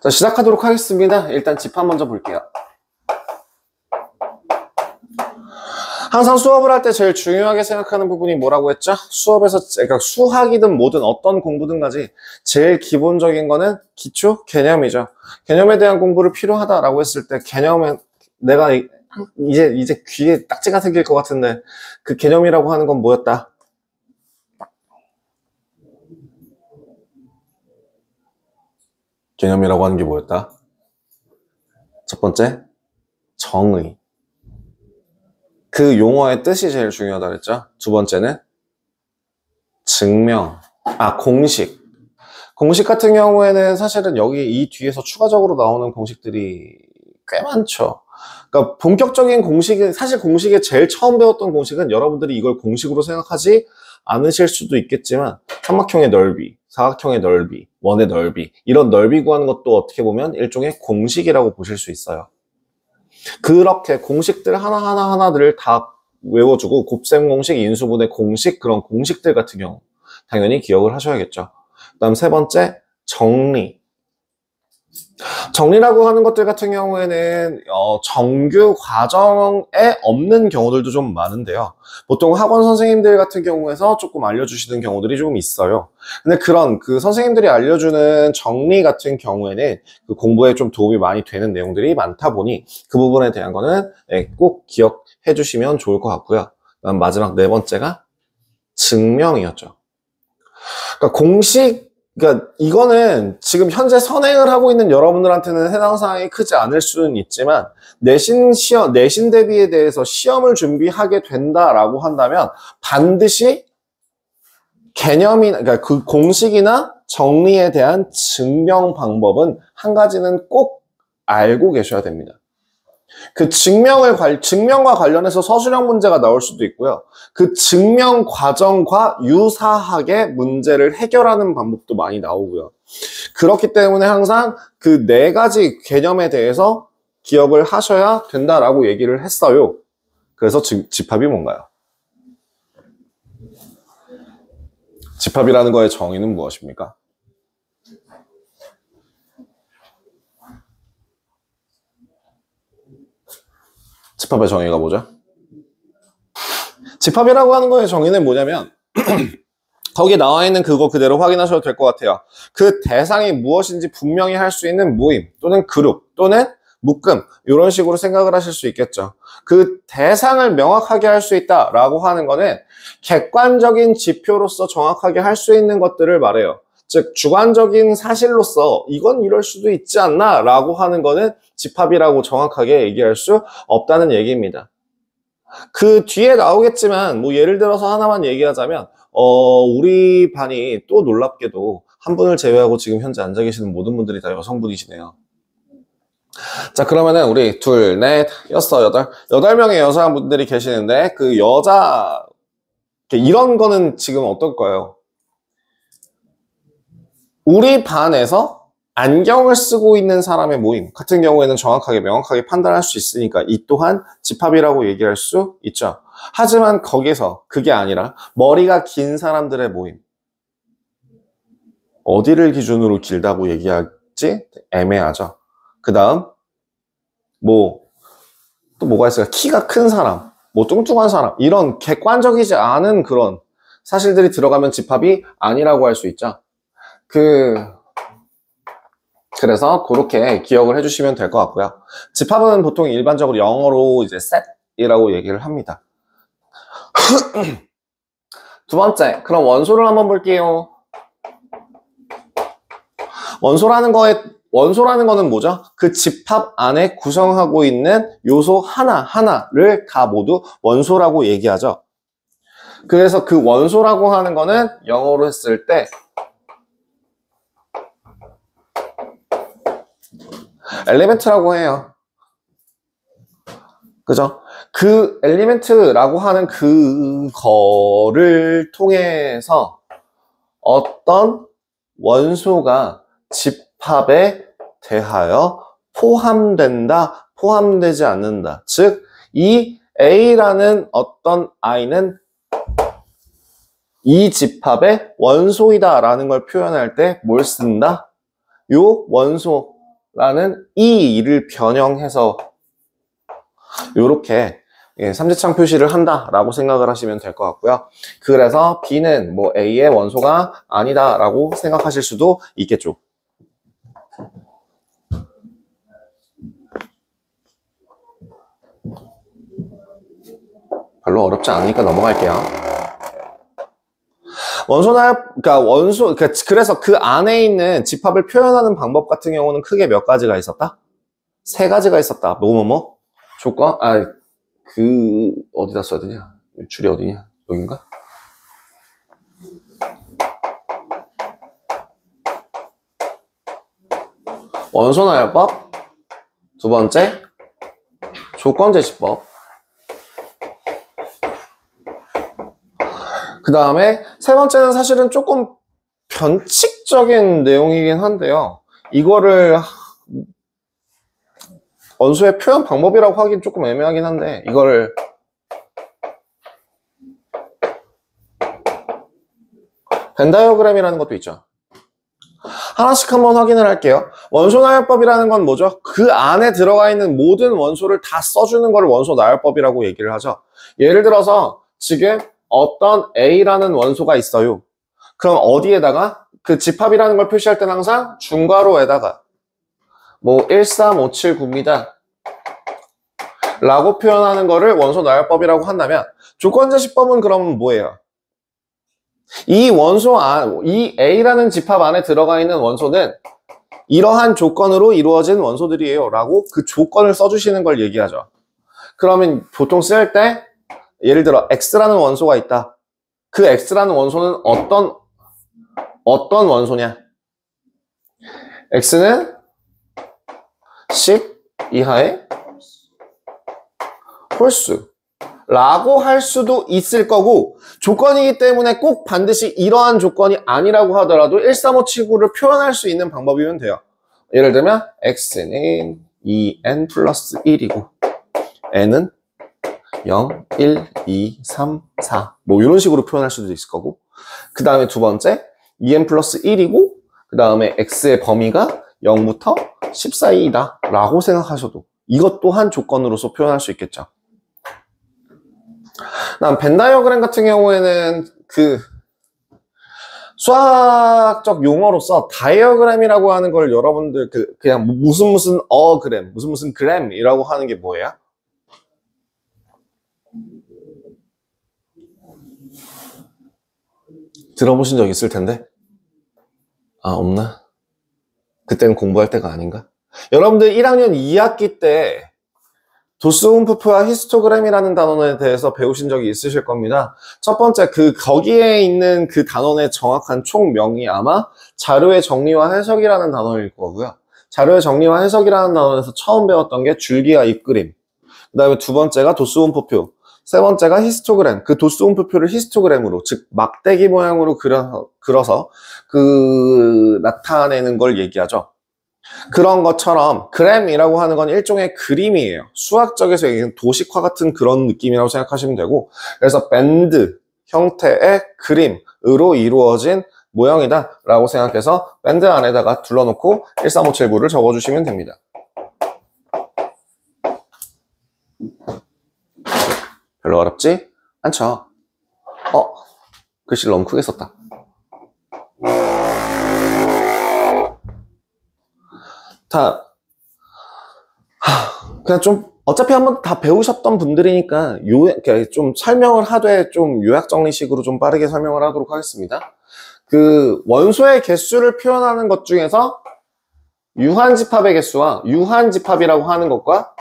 자, 시작하도록 하겠습니다. 일단 집합 먼저 볼게요. 항상 수업을 할 때 제일 중요하게 생각하는 부분이 뭐라고 했죠? 수업에서, 그러니까 수학이든 뭐든 어떤 공부든 가지 제일 기본적인 거는 기초 개념이죠. 개념에 대한 공부를 필요하다라고 했을 때 개념은 내가 이제 귀에 딱지가 생길 것 같은데 그 개념이라고 하는 건 뭐였다? 개념이라고 하는 게 뭐였다? 첫 번째, 정의. 그 용어의 뜻이 제일 중요하다 그랬죠? 두 번째는 증명. 공식. 공식 같은 경우에는 사실은 여기 이 뒤에서 추가적으로 나오는 공식들이 꽤 많죠. 그러니까 본격적인 공식은, 사실 공식에 제일 처음 배웠던 공식은 여러분들이 이걸 공식으로 생각하지 않으실 수도 있겠지만 삼각형의 넓이, 사각형의 넓이, 원의 넓이, 이런 넓이 구하는 것도 어떻게 보면 일종의 공식이라고 보실 수 있어요. 그렇게 공식들 하나들을 다 외워주고 곱셈 공식, 인수분해 공식, 그런 공식들 같은 경우 당연히 기억을 하셔야겠죠. 그 다음 세 번째, 정리. 정리라고 하는 것들 같은 경우에는 정규 과정에 없는 경우들도 좀 많은데요. 보통 학원 선생님들 같은 경우에서 조금 알려주시는 경우들이 좀 있어요. 근데 그런 그 선생님들이 알려주는 정리 같은 경우에는 그 공부에 좀 도움이 많이 되는 내용들이 많다 보니 그 부분에 대한 거는 꼭 기억해 주시면 좋을 것 같고요. 그다음 마지막 네 번째가 증명이었죠. 그러니까 그러니까 이거는 지금 현재 선행을 하고 있는 여러분들한테는 해당 사항이 크지 않을 수는 있지만 내신 대비에 대해서 시험을 준비하게 된다라고 한다면 반드시 그러니까 그 공식이나 정리에 대한 증명 방법은 한 가지는 꼭 알고 계셔야 됩니다. 그 증명과 관련해서 서술형 문제가 나올 수도 있고요. 그 증명 과정과 유사하게 문제를 해결하는 방법도 많이 나오고요. 그렇기 때문에 항상 그 네 가지 개념에 대해서 기억을 하셔야 된다라고 얘기를 했어요. 그래서 집합이 뭔가요? 집합이라는 거의 정의는 무엇입니까? 집합의 정의가 뭐죠? 집합이라고 하는 거의 정의는 뭐냐면 거기에 나와 있는 그거 그대로 확인하셔도 될 것 같아요. 그 대상이 무엇인지 분명히 할 수 있는 모임 또는 그룹 또는 묶음 이런 식으로 생각을 하실 수 있겠죠. 그 대상을 명확하게 할 수 있다라고 하는 거는 객관적인 지표로서 정확하게 할 수 있는 것들을 말해요. 즉 주관적인 사실로서 이건 이럴 수도 있지 않나 라고 하는 거는 집합이라고 정확하게 얘기할 수 없다는 얘기입니다. 그 뒤에 나오겠지만 뭐 예를 들어서 하나만 얘기하자면 우리 반이 또 놀랍게도 한 분을 제외하고 지금 현재 앉아 계시는 모든 분들이 다 여성분이시네요. 자, 그러면은 우리 둘, 넷, 여덟 명의 여성분들이 계시는데 그 이런 거는 지금 어떨까요? 우리 반에서 안경을 쓰고 있는 사람의 모임 같은 경우에는 정확하게 명확하게 판단할 수 있으니까 이 또한 집합이라고 얘기할 수 있죠. 하지만 거기서 그게 아니라 머리가 긴 사람들의 모임, 어디를 기준으로 길다고 얘기할지 애매하죠. 그 다음 또 뭐가 있을까? 키가 큰 사람, 뚱뚱한 사람, 이런 객관적이지 않은 그런 사실들이 들어가면 집합이 아니라고 할 수 있죠. 그래서 그렇게 기억을 해주시면 될 것 같고요. 집합은 보통 일반적으로 영어로 이제 set이라고 얘기를 합니다. 두 번째, 그럼 원소를 한번 볼게요. 원소라는 거는 뭐죠? 그 집합 안에 구성하고 있는 요소 하나를 다 모두 원소라고 얘기하죠. 그래서 그 원소라고 하는 거는 영어로 했을 때 엘리멘트라고 해요. 그죠? 그 엘리멘트라고 하는 그거를 통해서 어떤 원소가 집합에 대하여 포함된다, 포함되지 않는다. 즉, 이 A라는 어떤 I는 이 집합의 원소이다 라는 걸 표현할 때 뭘 쓴다? 요 원소 라는 이 일을 변형해서 요렇게 삼지창 표시를 한다라고 생각을 하시면 될 것 같고요. 그래서 B는 뭐 A의 원소가 아니다라고 생각하실 수도 있겠죠. 별로 어렵지 않으니까 넘어갈게요. 그래서 그 안에 있는 집합을 표현하는 방법 같은 경우는 크게 몇 가지가 있었다? 세 가지가 있었다. 뭐뭐뭐? 조건? 어디다 써야 되냐? 줄이 어디냐? 여긴가? 원소나열법. 두 번째, 조건제시법. 그 다음에 세 번째는 사실은 조금 변칙적인 내용이긴 한데요. 이거를 원소의 표현 방법이라고 하긴 조금 애매하긴 한데 이거를 벤 다이어그램이라는 것도 있죠. 하나씩 한번 확인을 할게요. 원소나열법이라는 건 뭐죠? 그 안에 들어가 있는 모든 원소를 다 써주는 걸 원소나열법이라고 얘기를 하죠. 예를 들어서 지금 어떤 A라는 원소가 있어요. 그럼 어디에다가? 그 집합이라는 걸 표시할 때는 항상 중괄호에다가 뭐 13579입니다 라고 표현하는 거를 원소나열법이라고 한다면 조건제시법은 그러면 뭐예요? 이 A라는 집합 안에 들어가 있는 원소는 이러한 조건으로 이루어진 원소들이에요 라고 그 조건을 써주시는 걸 얘기하죠. 그러면 보통 쓸 때 예를 들어 X라는 원소가 있다. 그 X라는 원소는 어떤 원소냐? X는 10 이하의 홀수 라고 할 수도 있을 거고 조건이기 때문에 꼭 반드시 이러한 조건이 아니라고 하더라도 13579를 표현할 수 있는 방법이면 돼요. 예를 들면 X는 2n 플러스 1이고 n은 0, 1, 2, 3, 4 뭐 이런 식으로 표현할 수도 있을 거고 그 다음에 두 번째 2n 플러스 1이고 그 다음에 x의 범위가 0부터 10 사이이다 라고 생각하셔도 이것 또한 조건으로서 표현할 수 있겠죠. 다음 벤 다이어그램 같은 경우에는 그 수학적 용어로서 다이어그램이라고 하는 걸 여러분들 그냥 무슨 그램 무슨 그램이라고 하는 게 뭐예요? 들어보신 적 있을 텐데 없나? 그때는 공부할 때가 아닌가? 여러분들 1학년 2학기 때 도스움프프와 히스토그램이라는 단원에 대해서 배우신 적이 있으실 겁니다. 첫 번째 거기에 있는 그 단원의 정확한 총명이 아마 자료의 정리와 해석이라는 단원일 거고요. 자료의 정리와 해석이라는 단원에서 처음 배웠던 게 줄기와 잎그림, 그 다음에 두 번째가 도스움프표, 세 번째가 히스토그램, 그 도스움프표를 히스토그램으로, 즉 막대기 모양으로 그려서 나타내는 걸 얘기하죠. 그런 것처럼 그램이라고 하는 건 일종의 그림이에요. 수학적에서 얘기하는 도식화 같은 그런 느낌이라고 생각하시면 되고, 그래서 밴드 형태의 그림으로 이루어진 모형이다 라고 생각해서 밴드 안에다가 둘러놓고 13579를 적어주시면 됩니다. 별로 어렵지 않죠? 글씨를 너무 크게 썼다. 그냥 좀 어차피 한번 다 배우셨던 분들이니까 좀 설명을 하되 좀 요약 정리식으로 좀 빠르게 설명을 하도록 하겠습니다. 그 원소의 개수를 표현하는 것 중에서 유한집합의 개수와 유한집합이라고 하는 것과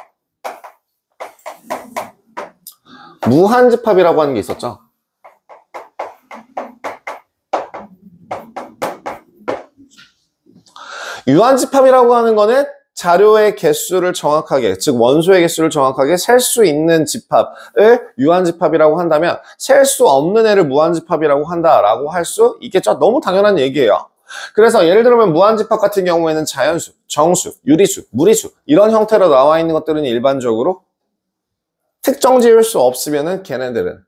무한집합이라고 하는 게 있었죠. 유한집합이라고 하는 거는 자료의 개수를 정확하게, 즉 원소의 개수를 정확하게 셀 수 있는 집합을 유한집합이라고 한다면 셀 수 없는 애를 무한집합이라고 한다라고 할 수 있겠죠. 너무 당연한 얘기예요. 그래서 예를 들면 무한집합 같은 경우에는 자연수, 정수, 유리수, 무리수 이런 형태로 나와 있는 것들은 일반적으로 특정 지을 수 없으면은 걔네들은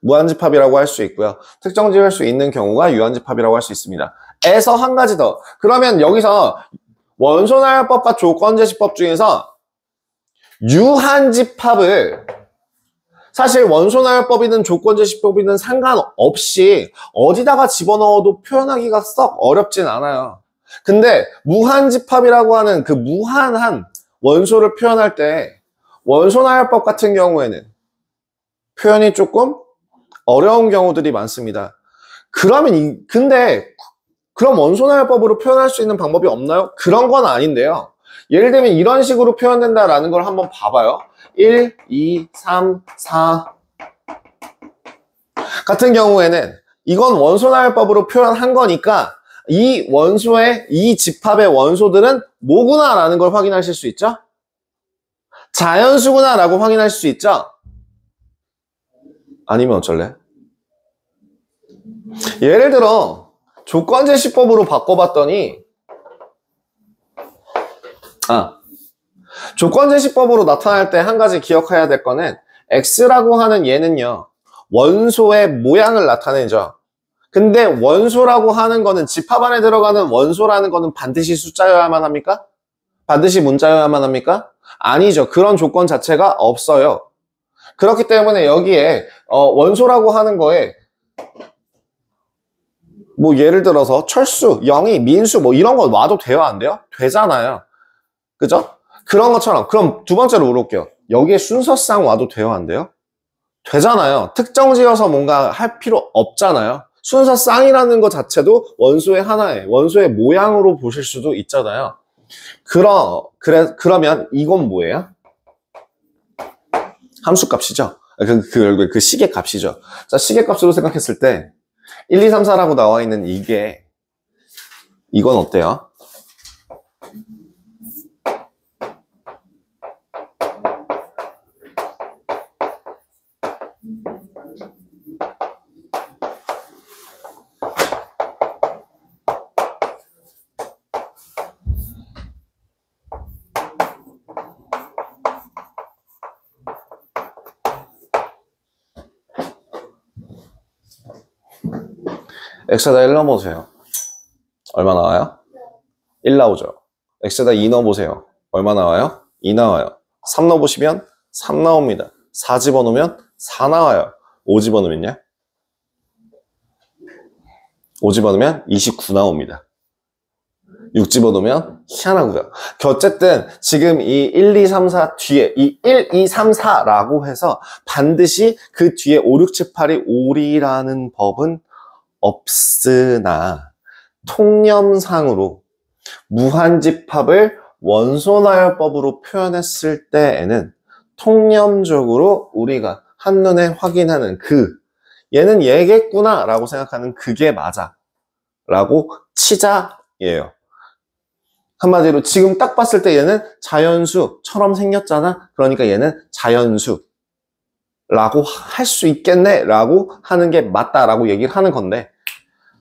무한집합이라고 할 수 있고요. 특정 지을 수 있는 경우가 유한집합이라고 할 수 있습니다. 에서 한 가지 더. 그러면 여기서 원소나열법과 조건제시법 중에서 유한집합을 사실 원소나열법이든 조건제시법이든 상관없이 어디다가 집어넣어도 표현하기가 썩 어렵진 않아요. 근데 무한집합이라고 하는 그 무한한 원소를 표현할 때 원소나열법 같은 경우에는 표현이 조금 어려운 경우들이 많습니다. 근데 그럼 원소나열법으로 표현할 수 있는 방법이 없나요? 그런 건 아닌데요. 예를 들면 이런 식으로 표현된다라는 걸 한번 봐봐요. 1, 2, 3, 4 같은 경우에는 이건 원소나열법으로 표현한 거니까 이 원소의 이 집합의 원소들은 뭐구나 라는 걸 확인하실 수 있죠? 자연수구나 라고 확인할 수 있죠? 아니면 어쩔래? 예를 들어 조건제시법으로 바꿔봤더니 조건제시법으로 나타날 때 한 가지 기억해야 될 거는 X라고 하는 얘는요 원소의 모양을 나타내죠. 근데 원소라고 하는 거는 집합 안에 들어가는 원소라는 거는 반드시 숫자여야만 합니까? 반드시 문자여야만 합니까? 아니죠. 그런 조건 자체가 없어요. 그렇기 때문에 여기에 원소라고 하는 거에 뭐 예를 들어서 철수, 영희, 민수 뭐 이런 거 놔도 돼요? 안 돼요? 되잖아요. 그죠? 그런 것처럼 그럼 두 번째로 물어볼게요. 여기에 순서상 와도 돼요? 안 돼요? 되잖아요. 특정 지어서 뭔가 할 필요 없잖아요. 순서쌍이라는 것 자체도 원소의 하나예요. 원소의 모양으로 보실 수도 있잖아요. 그러면 이건 뭐예요? 함수값이죠. 그 시계값이죠. 자, 시계값으로 생각했을 때 1, 2, 3, 4라고 나와 있는 이건 어때요? X에다 1 넣어보세요. 얼마 나와요? 1 나오죠. X에다 2 넣어보세요. 얼마 나와요? 2 나와요. 3 넣어보시면 3 나옵니다. 4 집어넣으면 4 나와요. 5 집어넣으면요? 5 집어넣으면 29 나옵니다. 6 집어넣으면 희한하고요. 어쨌든 지금 이 1, 2, 3, 4 뒤에 이 1, 2, 3, 4라고 해서 반드시 그 뒤에 5, 6, 7, 8이 5이라는 법은 없으나 통념상으로 무한집합을 원소나열법으로 표현했을 때에는 통념적으로 우리가 한눈에 확인하는 얘는 얘겠구나 라고 생각하는 그게 맞아 라고 치자예요. 한마디로 지금 딱 봤을 때 얘는 자연수처럼 생겼잖아. 그러니까 얘는 자연수 라고 할 수 있겠네 라고 하는 게 맞다라고 얘기를 하는 건데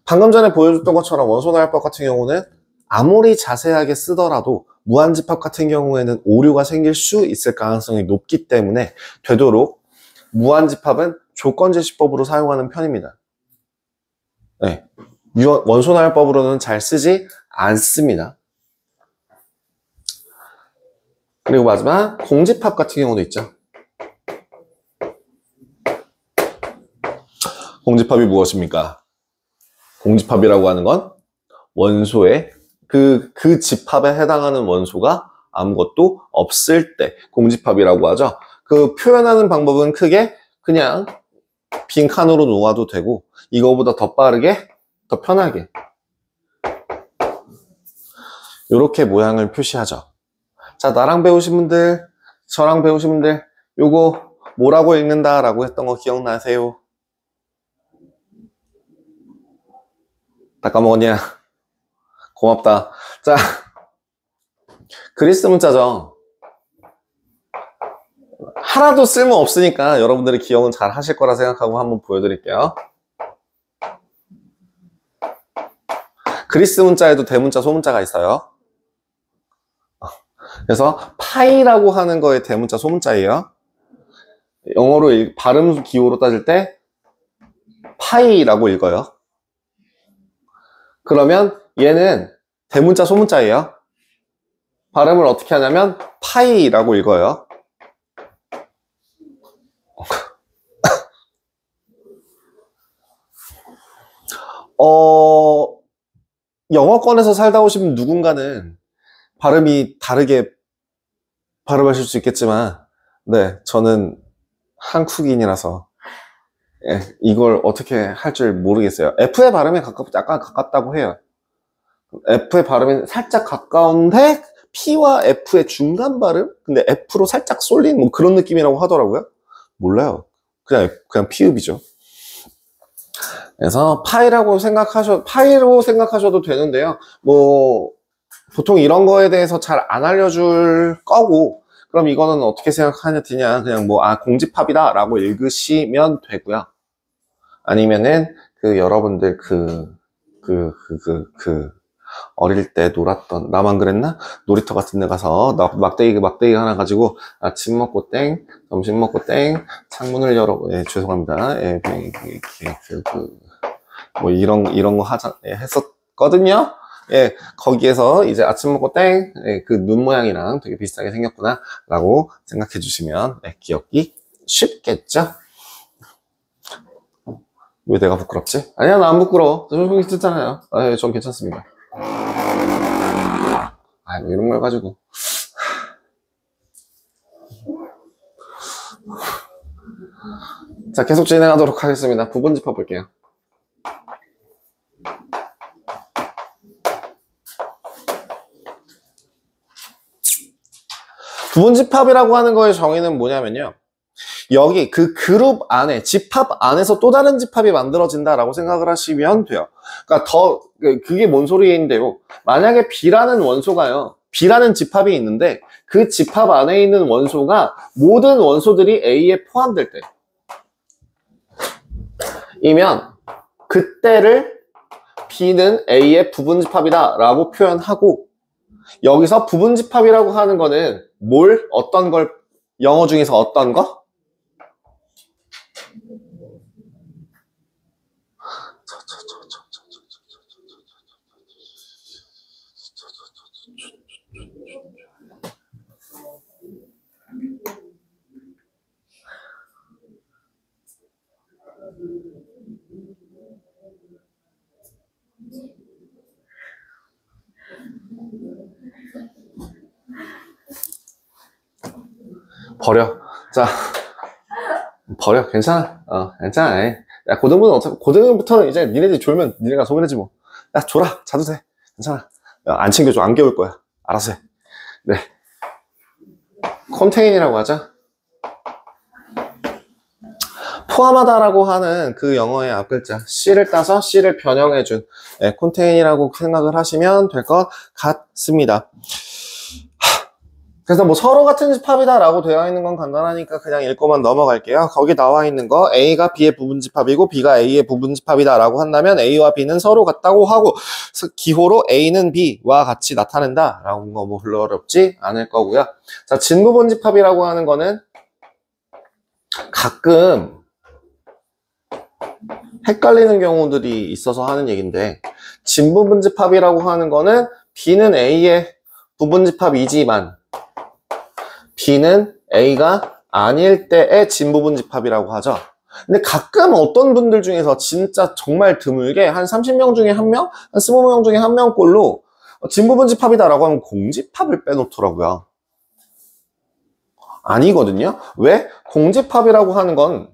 방금 전에 보여줬던 것처럼 원소나열법 같은 경우는 아무리 자세하게 쓰더라도 무한집합 같은 경우에는 오류가 생길 수 있을 가능성이 높기 때문에 되도록 무한집합은 조건제시법으로 사용하는 편입니다. 네. 원소나열법으로는 잘 쓰지 않습니다. 그리고 마지막 공집합 같은 경우도 있죠. 공집합이 무엇입니까? 공집합이라고 하는 건 원소의 그 집합에 해당하는 원소가 아무것도 없을 때 공집합이라고 하죠. 그 표현하는 방법은 크게 그냥 빈 칸으로 놓아도 되고 이거보다 더 빠르게, 더 편하게 이렇게 모양을 표시하죠. 자, 나랑 배우신 분들, 저랑 배우신 분들 요거 뭐라고 읽는다 라고 했던 거 기억나세요? 다 까먹었냐? 고맙다. 자, 그리스 문자죠. 하나도 쓸모 없으니까 여러분들이 기억은 잘 하실 거라 생각하고 한번 보여드릴게요. 그리스 문자에도 대문자, 소문자가 있어요. 그래서 파이라고 하는 거의 대문자, 소문자예요. 영어로 발음 기호로 따질 때 파이라고 읽어요. 그러면 얘는 대문자, 소문자예요. 발음을 어떻게 하냐면 파이라고 읽어요. 영어권에서 살다 오신 누군가는 발음이 다르게 발음하실 수 있겠지만, 네, 저는 한국인이라서 예, 이걸 어떻게 할 줄 모르겠어요. F의 발음에 약간 가깝다고 해요. F의 발음이 살짝 가까운데 P와 F의 중간 발음? 근데 F로 살짝 쏠린 뭐 그런 느낌이라고 하더라고요. 몰라요. 그냥 피읍이죠. 그래서 파이로 생각하셔도 되는데요. 뭐 보통 이런 거에 대해서 잘 안 알려줄 거고, 그럼 이거는 어떻게 생각하느냐, 그냥 뭐 공집합이다 라고 읽으시면 되고요. 아니면은 여러분들 어릴 때 놀았던, 나만 그랬나? 놀이터 같은 데 가서 막대기 하나 가지고 아침 먹고 땡, 점심 먹고 땡, 창문을 열어, 예, 죄송합니다. 예, 뭐 이런 거 했었거든요. 예, 거기에서 이제 아침 먹고 땡, 예, 그 눈 모양이랑 되게 비슷하게 생겼구나 라고 생각해 주시면 기억이 쉽겠죠? 왜 내가 부끄럽지? 아니야, 나 안 부끄러워. 저 했잖아요. 예, 전 괜찮습니다. 뭐 이런 걸 가지고. 자, 계속 진행하도록 하겠습니다. 부분집합 볼게요. 부분집합이라고 하는 거의 정의는 뭐냐면요. 여기 그 그룹 안에, 집합 안에서 또 다른 집합이 만들어진다라고 생각을 하시면 돼요. 그러니까 그게 뭔 소리인데요. 만약에 B라는 원소가요. B라는 집합이 있는데 그 집합 안에 있는 원소가 모든 원소들이 A에 포함될 때 이면 그때를 B는 A의 부분집합이다 라고 표현하고, 여기서 부분집합이라고 하는 거는 어떤 걸, 영어 중에서 어떤 거? 버려. 자, 버려. 괜찮아. 괜찮아. 야, 고등부터는 이제 니네들이 졸면 니네가 소멸해지 뭐. 야, 졸아. 자도 돼. 괜찮아. 야, 안 챙겨줘. 안 깨울 거야. 알아서 해. 네. 컨테인이라고 하자. 포함하다라고 하는 그 영어의 앞글자 C를 따서 C를 변형해준 컨테인이라고 생각을 하시면 될 것 같습니다. 그래서 뭐 서로 같은 집합이다 라고 되어 있는 건 간단하니까 그냥 읽고만 넘어갈게요. 거기 나와 있는 거 A가 B의 부분집합이고 B가 A의 부분집합이다 라고 한다면 A와 B는 서로 같다고 하고, 기호로 A는 B와 같이 나타낸다 라고 거 뭐 별로 어렵지 않을 거고요. 자, 진부분집합이라고 하는 거는 가끔 헷갈리는 경우들이 있어서 하는 얘기인데, 진부분집합이라고 하는 거는 B는 A의 부분집합이지만 B는 A가 아닐 때의 진부분집합이라고 하죠. 근데 가끔 어떤 분들 중에서 진짜 정말 드물게 한 30명 중에 1명? 한 20명 중에 1명꼴로 진부분집합이다라고 하면 공집합을 빼놓더라고요. 아니거든요. 왜? 공집합이라고 하는 건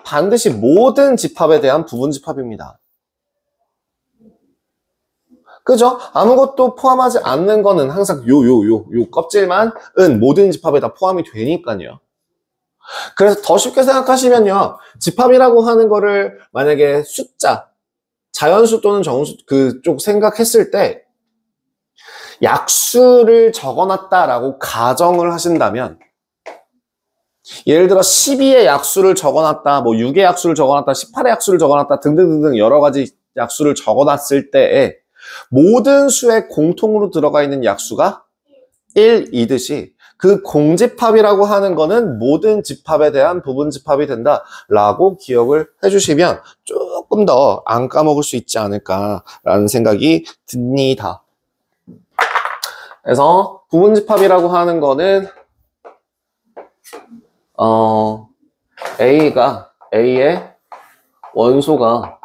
반드시 모든 집합에 대한 부분집합입니다. 그죠? 아무것도 포함하지 않는 거는 항상 요 껍질만은 모든 집합에 다 포함이 되니까요. 그래서 더 쉽게 생각하시면요. 집합이라고 하는 거를 만약에 숫자, 자연수 또는 정수 그쪽 생각했을 때 약수를 적어놨다라고 가정을 하신다면, 예를 들어 12의 약수를 적어놨다, 뭐 6의 약수를 적어놨다, 18의 약수를 적어놨다 등등등등 여러 가지 약수를 적어놨을 때에 모든 수에 공통으로 들어가 있는 약수가 1이듯이 그 공집합이라고 하는 거는 모든 집합에 대한 부분집합이 된다라고 기억을 해주시면 조금 조금 더 안 까먹을 수 있지 않을까라는 생각이 듭니다. 그래서 부분집합이라고 하는 거는 A의 원소가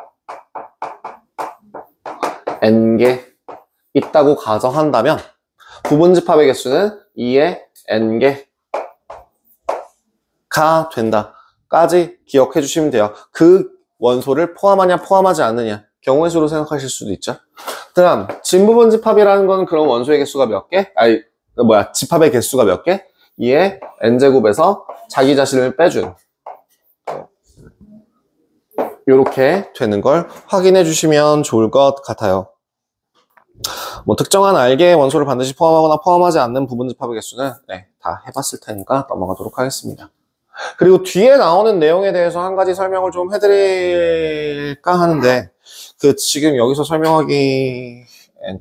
N개 있다고 가정한다면 부분집합의 개수는 2의 N개가 된다까지 기억해 주시면 돼요. 그 원소를 포함하냐 포함하지 않느냐 경우의 수로 생각하실 수도 있죠. 다음 진부분집합이라는 건 그럼 원소의 개수가 몇 개? 집합의 개수가 몇 개? 2의 n제곱에서 자기 자신을 빼준 이렇게 되는 걸 확인해 주시면 좋을 것 같아요. 뭐 특정한 알개의 원소를 반드시 포함하거나 포함하지 않는 부분집합의 개수는 다 해봤을 테니까 넘어가도록 하겠습니다. 그리고 뒤에 나오는 내용에 대해서 한 가지 설명을 좀 해드릴까 하는데 지금 여기서 설명하기엔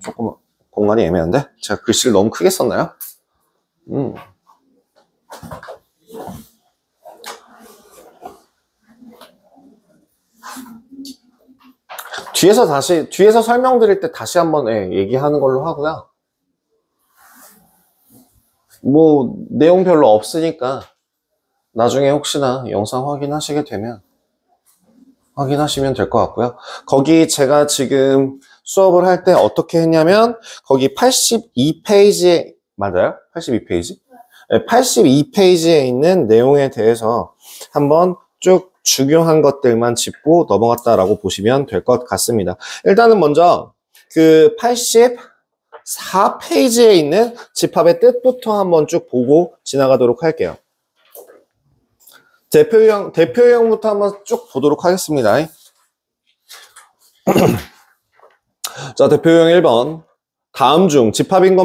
조금 공간이 애매한데 제가 글씨를 너무 크게 썼나요? 뒤에서 설명드릴 때 다시 한번 얘기하는 걸로 하고요. 뭐 내용 별로 없으니까 나중에 혹시나 영상 확인하시게 되면 확인하시면 될 것 같고요. 거기 제가 지금 수업을 할 때 어떻게 했냐면 거기 82페이지에 맞아요? 82페이지? 82페이지에 있는 내용에 대해서 한번 쭉 중요한 것들만 짚고 넘어갔다라고 보시면 될 것 같습니다. 일단은 먼저 그 84페이지에 있는 집합의 뜻부터 한번 쭉 보고 지나가도록 할게요. 대표형부터 한번 쭉 보도록 하겠습니다. 자, 대표형 1번. 다음 중 집합인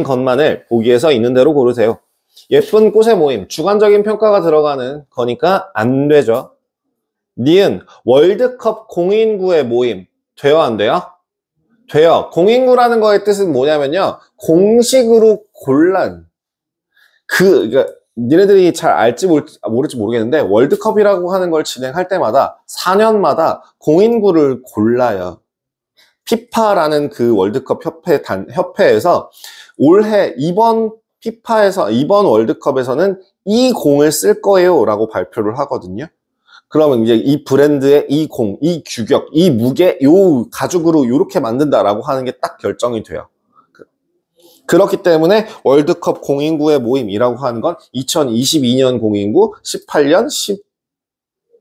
것만을 보기에서 있는 대로 고르세요. 예쁜 꽃의 모임, 주관적인 평가가 들어가는 거니까 안 되죠. 니은 월드컵 공인구의 모임 돼요, 안 돼요? 돼요. 공인구라는 거의 뜻은 뭐냐면요, 공식으로 그러니까 니네들이 잘 알지 모를지 모르겠는데 월드컵이라고 하는 걸 진행할 때마다 4년마다 공인구를 골라요. 피파라는 그 월드컵 협회에서 올해 이번 월드컵에서는 이 공을 쓸 거예요 라고 발표를 하거든요. 그러면 이제 이 브랜드의 이 공, 이 규격, 이 무게, 요 가죽으로 이렇게 만든다라고 하는 게 딱 결정이 돼요. 그렇기 때문에 월드컵 공인구의 모임이라고 하는 건 2022년 공인구, 18년,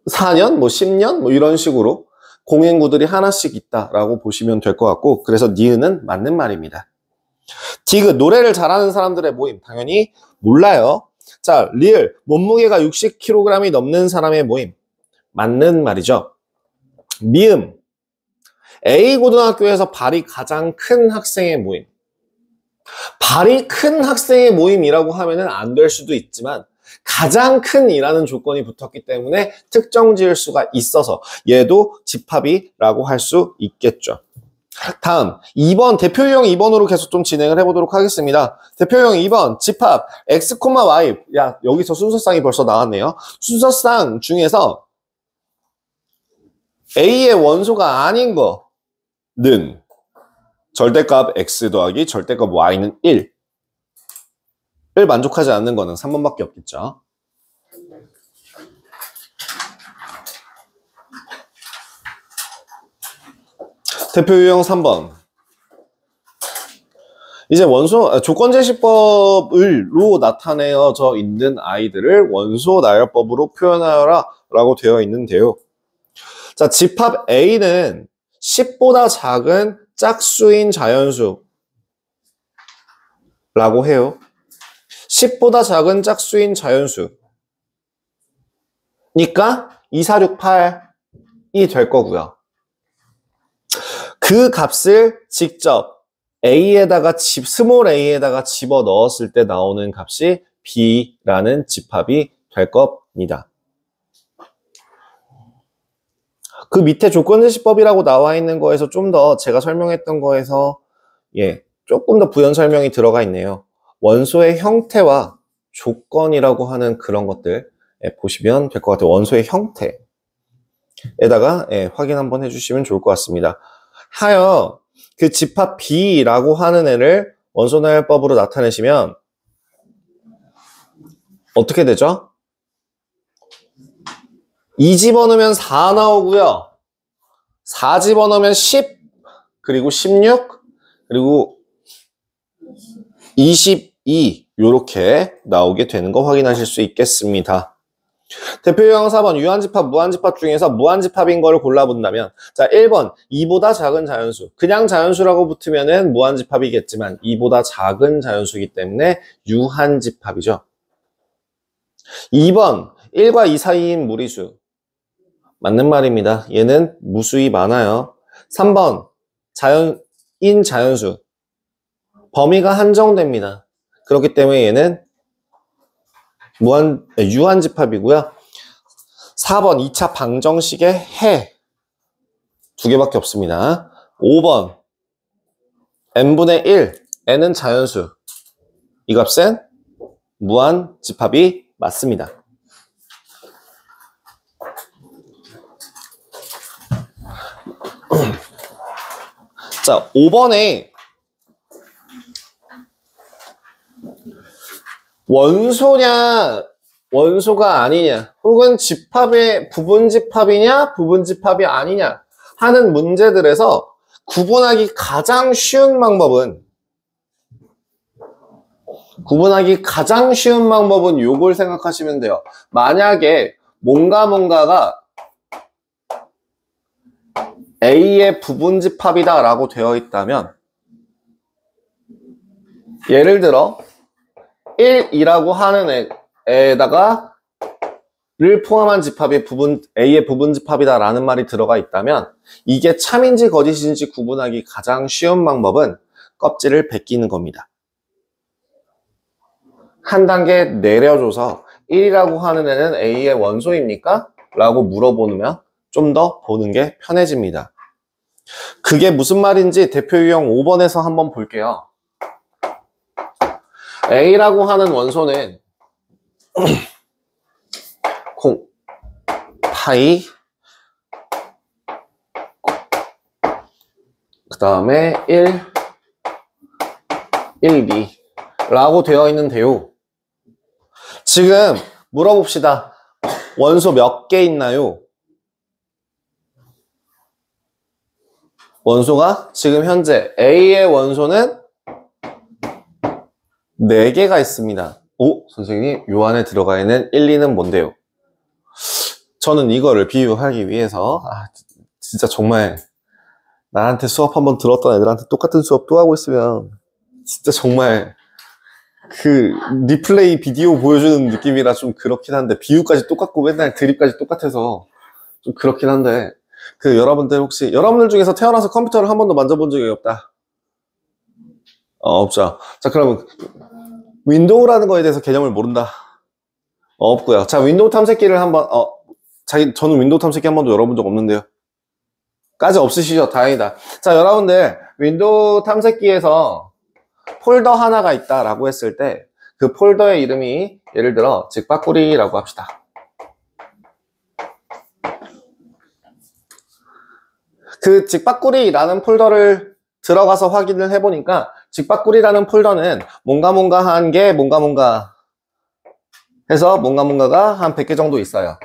14년, 뭐 10년 뭐 이런 식으로 공인구들이 하나씩 있다라고 보시면 될 것 같고, 그래서 니은은 맞는 말입니다. 디귿, 노래를 잘하는 사람들의 모임. 당연히 몰라요. 자, 리을, 몸무게가 60kg이 넘는 사람의 모임. 맞는 말이죠. 미음, A고등학교에서 발이 가장 큰 학생의 모임. 발이 큰 학생의 모임이라고 하면은 안 될 수도 있지만 가장 큰이라는 조건이 붙었기 때문에 특정 지을 수가 있어서 얘도 집합이라고 할 수 있겠죠. 다음 2번 대표형 2번으로 계속 좀 진행을 해보도록 하겠습니다. 대표형 2번 집합 x, y. 야, 여기서 순서쌍이 벌써 나왔네요. 순서쌍 중에서 A의 원소가 아닌 거는 절대값 x 더하기 절대값 y는 1을 만족하지 않는 거는 3번밖에 없겠죠. 대표 유형 3번. 이제 조건제시법으로 나타내어져 있는 아이들을 원소 나열법으로 표현하여라 라고 되어 있는데요. 자, 집합 A는 10보다 작은 짝수인 자연수 라고 해요. 10보다 작은 짝수인 자연수 니까 2, 4, 6, 8이 될 거고요. 그 값을 직접 스몰 a에다가 집어 넣었을 때 나오는 값이 b라는 집합이 될 겁니다. 그 밑에 조건제시법이라고 나와 있는 거에서 좀 더 제가 설명했던 거에서 조금 더 부연 설명이 들어가 있네요. 원소의 형태와 조건이라고 하는 그런 것들 보시면 될 것 같아요. 원소의 형태. 에다가 확인 한번 해주시면 좋을 것 같습니다. 하여 그 집합 B라고 하는 애를 원소나열법으로 나타내시면 어떻게 되죠? 2 집어넣으면 4 나오고요. 4 집어넣으면 10, 그리고 16, 그리고 22 요렇게 나오게 되는 거 확인하실 수 있겠습니다. 대표 유형 4번 유한집합, 무한집합 중에서 무한집합인 거를 골라본다면 자 1번 2보다 작은 자연수, 그냥 자연수라고 붙으면은 무한집합이겠지만 2보다 작은 자연수이기 때문에 유한집합이죠. 2번 1과 2 사이인 무리수, 맞는 말입니다. 얘는 무수히 많아요. 3번 자연인 자연수, 범위가 한정됩니다. 그렇기 때문에 얘는 유한집합이고요. 4번 2차 방정식의 해, 두 개밖에 없습니다. 5번 n분의 1, n은 자연수, 이 값은 무한집합이 맞습니다. 자, 5번에 원소냐 원소가 아니냐, 혹은 집합의 부분집합이냐 부분집합이 아니냐 하는 문제들에서 구분하기 가장 쉬운 방법은 요걸 생각하시면 돼요. 만약에 뭔가가 A의 부분집합이다 라고 되어 있다면, 예를 들어 1이라고 하는 애에다가 를 포함한 집합이 A의 부분집합이다 라는 말이 들어가 있다면, 이게 참인지 거짓인지 구분하기 가장 쉬운 방법은 껍질을 벗기는 겁니다. 한 단계 내려줘서 1이라고 하는 애는 A의 원소입니까? 라고 물어보면 좀 더 보는 게 편해집니다. 그게 무슨 말인지 대표 유형 5번에서 한번 볼게요. A라고 하는 원소는 파이, 그 다음에 1, 2 라고 되어 있는데요. 지금 물어봅시다. 원소 몇 개 있나요? 원소가 지금 현재 A의 원소는 4개가 있습니다. 오, 선생님, 요 안에 들어가 있는 1, 2는 뭔데요? 저는 이거를 비유하기 위해서 진짜 정말 나한테 수업 한번 들었던 애들한테 똑같은 수업 또 하고 있으면 진짜 정말 그 리플레이 비디오 보여주는 느낌이라 좀 그렇긴 한데, 비유까지 똑같고 맨날 드립까지 똑같아서 좀 그렇긴 한데, 그 여러분들 혹시 여러분들 중에서 태어나서 컴퓨터를 한 번도 만져본 적이 없다? 없죠. 자, 그러면 윈도우라는 거에 대해서 개념을 모른다? 없고요. 자, 윈도우 탐색기를 한번 저는 윈도우 탐색기 한 번도 열어본 적 없는데요. 까지 없으시죠? 다행이다. 자, 여러분들 윈도우 탐색기에서 폴더 하나가 있다라고 했을 때 그 폴더의 이름이 예를 들어 직박구리라고 합시다. 그 직박구리라는 폴더를 들어가서 확인을 해보니까 직박구리라는 폴더는 뭔가 한 게 뭔가 해서 뭔가가 한 100개 정도 있어요.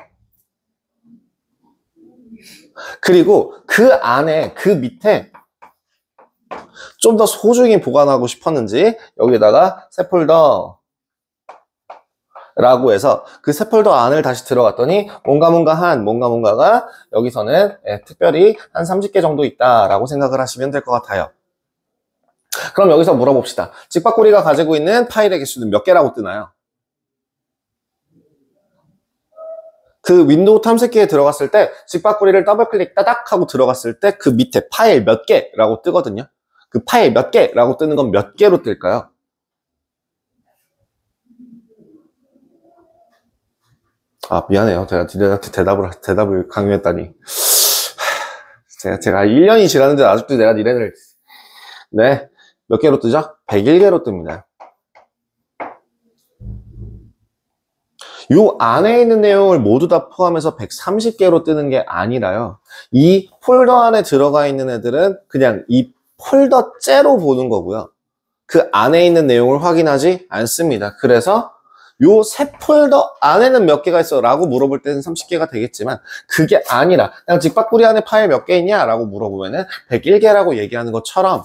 그리고 그 안에 그 밑에 좀 더 소중히 보관하고 싶었는지 여기다가 새 폴더 라고 해서 그 새 폴더 안을 다시 들어갔더니 뭔가가 여기서는 특별히 한 30개 정도 있다라고 생각을 하시면 될 것 같아요. 그럼 여기서 물어봅시다. 직박구리가 가지고 있는 파일의 개수는 몇 개라고 뜨나요? 그 윈도우 탐색기에 들어갔을 때 직박구리를 더블클릭 따닥 하고 들어갔을 때 그 밑에 파일 몇 개라고 뜨거든요. 그 파일 몇 개라고 뜨는 건 몇 개로 뜰까요? 미안해요. 제가 니네한테 대답을 강요했다니. 제가 1년이 지났는데 아직도 내가 니네를, 네, 몇 개로 뜨죠? 101개로 뜹니다. 요 안에 있는 내용을 모두 다 포함해서 130개로 뜨는 게 아니라요. 이 폴더 안에 들어가 있는 애들은 그냥 이 폴더째로 보는 거고요. 그 안에 있는 내용을 확인하지 않습니다. 그래서 요 새 폴더 안에는 몇 개가 있어? 라고 물어볼 때는 30개가 되겠지만 그게 아니라 그냥 직박구리 안에 파일 몇 개 있냐? 라고 물어보면은 101개라고 얘기하는 것처럼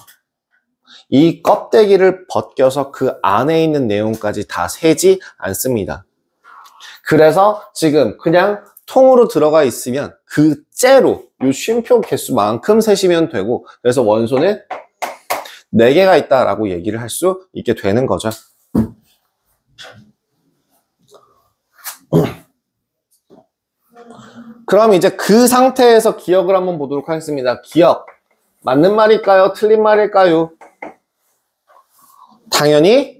이 껍데기를 벗겨서 그 안에 있는 내용까지 다 세지 않습니다. 그래서 지금 그냥 통으로 들어가 있으면 그 째로 요 쉼표 개수만큼 세시면 되고 그래서 원소는 4개가 있다라고 얘기를 할 수 있게 되는 거죠. 그럼 이제 그 상태에서 기억을 한번 보도록 하겠습니다. 기억. 맞는 말일까요? 틀린 말일까요? 당연히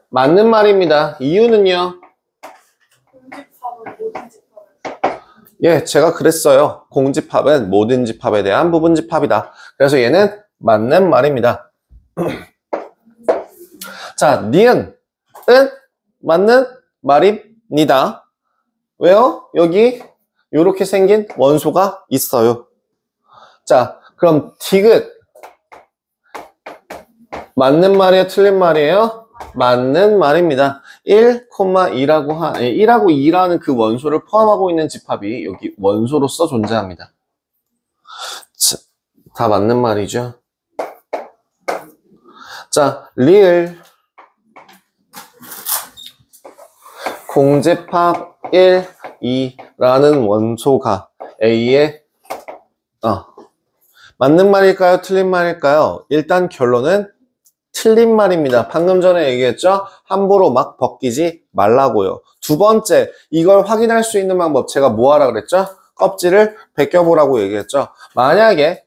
맞는 말입니다. 이유는요? 예, 제가 그랬어요. 공집합은 모든 집합에 대한 부분 집합이다. 그래서 얘는 맞는 말입니다. 자, 니은은 맞는 말입니다. 왜요? 여기 이렇게 생긴 원소가 있어요. 자, 그럼 디귿 맞는 말이에요? 틀린 말이에요? 맞는 말입니다. 1,2라고 1하고 2라는 그 원소를 포함하고 있는 집합이 여기 원소로서 존재합니다. 자, 다 맞는 말이죠. 자, 리을 공집합 1, 2라는 원소가 A의 맞는 말일까요? 틀린 말일까요? 일단 결론은 틀린 말입니다. 방금 전에 얘기했죠? 함부로 막 벗기지 말라고요. 두 번째, 이걸 확인할 수 있는 방법 제가 뭐 하라 그랬죠? 껍질을 벗겨보라고 얘기했죠? 만약에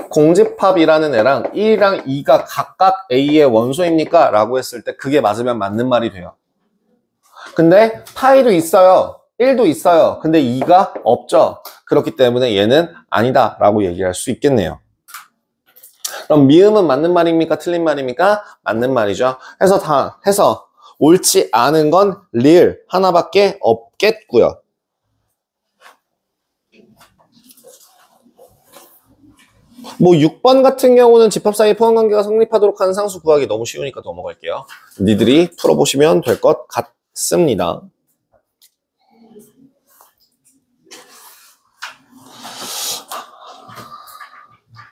공집합이라는 애랑 1이랑 2가 각각 A의 원소입니까? 라고 했을 때 그게 맞으면 맞는 말이 돼요. 근데 파이도 있어요. 1도 있어요. 근데 2가 없죠. 그렇기 때문에 얘는 아니다 라고 얘기할 수 있겠네요. 그럼 미음은 맞는 말입니까? 틀린 말입니까? 맞는 말이죠. 해서 옳지 않은 건 리을 하나밖에 없겠고요. 뭐 6번 같은 경우는 집합 사이 포함관계가 성립하도록 하는 상수 구하기 너무 쉬우니까 넘어갈게요. 니들이 풀어보시면 될 것 같습니다.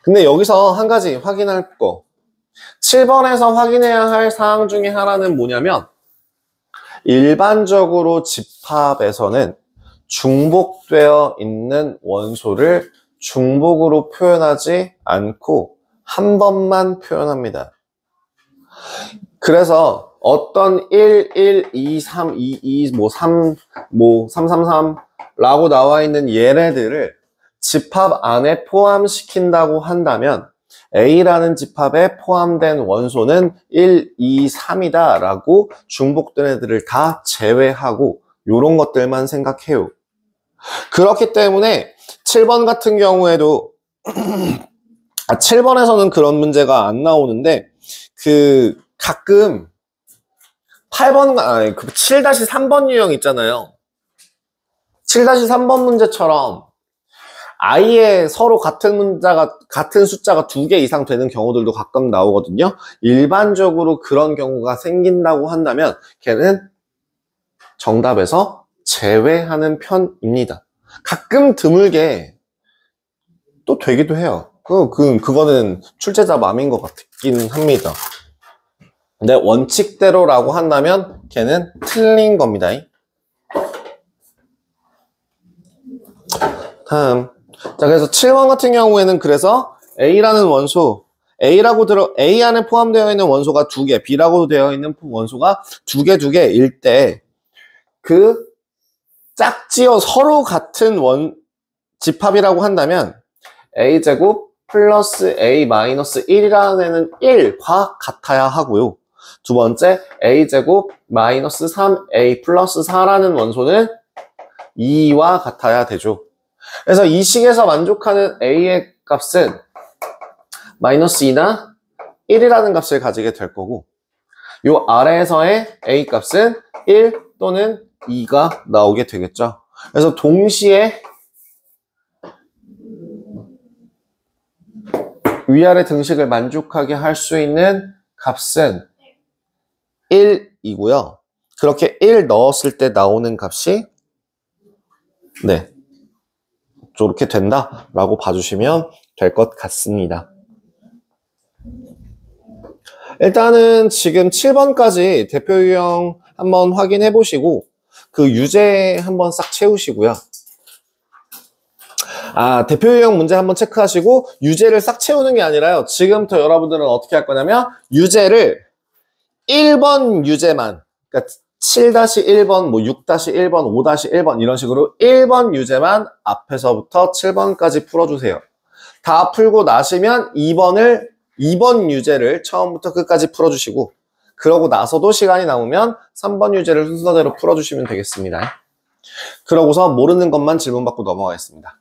근데 여기서 한 가지 확인할 거 7번에서 확인해야 할 사항 중에 하나는 뭐냐면 일반적으로 집합에서는 중복되어 있는 원소를 중복으로 표현하지 않고 한 번만 표현합니다. 그래서 어떤 1, 1, 2, 3, 2, 2, 3, 3, 3, 3 라고 나와 있는 얘네들을 집합 안에 포함시킨다고 한다면 A라는 집합에 포함된 원소는 1, 2, 3이다 라고 중복된 애들을 다 제외하고 이런 것들만 생각해요. 그렇기 때문에 7번 같은 경우에도 7번에서는 그런 문제가 안 나오는데 가끔 8번, 7-3번 유형 있잖아요. 7-3번 문제처럼 아예 서로 같은 숫자가 2개 이상 되는 경우들도 가끔 나오거든요. 일반적으로 그런 경우가 생긴다고 한다면 걔는 정답에서 제외하는 편입니다. 가끔 드물게 또 되기도 해요. 그거는 출제자 맘인 것 같긴 합니다. 근데 원칙대로라고 한다면 걔는 틀린 겁니다. 다음. 자, 그래서 7번 같은 경우에는 그래서 A라는 원소, A 안에 포함되어 있는 원소가 2개, B라고 되어 있는 원소가 2개일 때 짝지어 서로 같은 집합이라고 한다면 A제곱 플러스 A 마이너스 1이라는 애는 1과 같아야 하고요. 두 번째, A제곱 마이너스 3A 플러스 4라는 원소는 2와 같아야 되죠. 그래서 이 식에서 만족하는 A의 값은 마이너스 2나 1이라는 값을 가지게 될 거고 요 아래에서의 A 값은 1 또는 2가 나오게 되겠죠. 그래서 동시에 위아래 등식을 만족하게 할 수 있는 값은 1이고요. 그렇게 1 넣었을 때 나오는 값이 네, 저렇게 된다라고 봐주시면 될 것 같습니다. 일단은 지금 7번까지 대표 유형 한번 확인해 보시고 그 유제 한번 싹 채우시고요. 대표 유형 문제 한번 체크하시고 유제를 싹 채우는 게 아니라요. 지금부터 여러분들은 어떻게 할 거냐면 유제를 1번 유제만, 그러니까 7-1번, 뭐 6-1번, 5-1번 이런 식으로 1번 유제만 앞에서부터 7번까지 풀어주세요. 다 풀고 나시면 2번 유제를 처음부터 끝까지 풀어주시고 그러고 나서도 시간이 남으면 3번 유제를 순서대로 풀어주시면 되겠습니다. 그러고서 모르는 것만 질문 받고 넘어가겠습니다.